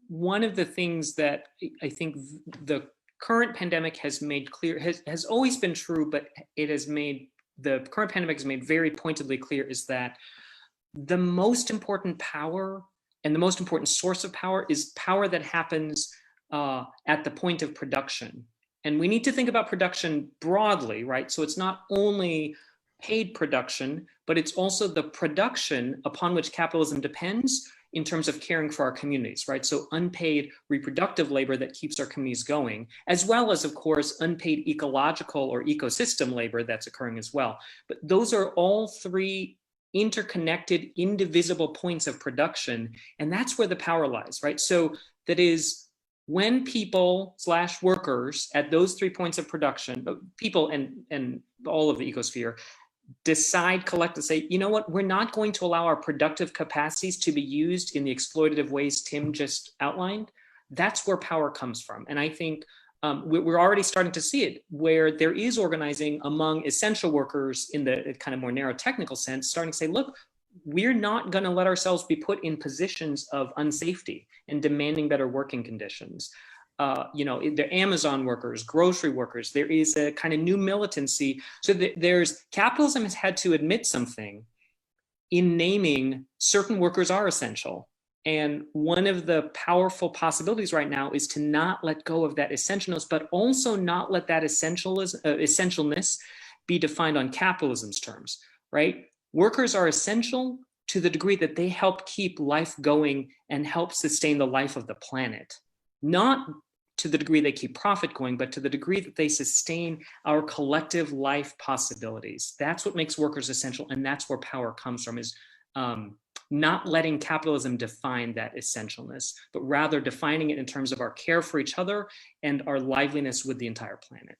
one of the things that I think the current pandemic has made clear, has always been true, but the current pandemic has made very pointedly clear, is that the most important power and the most important source of power is power that happens at the point of production. And we need to think about production broadly, right? So it's not only paid production, but it's also the production upon which capitalism depends in terms of caring for our communities, right? So unpaid reproductive labor that keeps our communities going, as well as, of course, unpaid ecological or ecosystem labor that's occurring as well. But those are all three interconnected, indivisible points of production, and that's where the power lies, right? So that is, when people / workers at those 3 points of production, people and all of the ecosphere, decide collectively, say, you know what, we're not going to allow our productive capacities to be used in the exploitative ways Tim just outlined, that's where power comes from. And I think we're already starting to see it, where there is organizing among essential workers in the kind of more narrow technical sense, starting to say, look, we're not going to let ourselves be put in positions of unsafety and demanding better working conditions. The Amazon workers, grocery workers, there is a kind of new militancy. So capitalism has had to admit something in naming certain workers are essential. And one of the powerful possibilities right now is to not let go of that essentialness, but also not let that essentialness be defined on capitalism's terms, right? Workers are essential to the degree that they help keep life going and help sustain the life of the planet. Not to the degree they keep profit going, but to the degree that they sustain our collective life possibilities. That's what makes workers essential, and that's where power comes from, is not letting capitalism define that essentialness, but rather defining it in terms of our care for each other and our liveliness with the entire planet.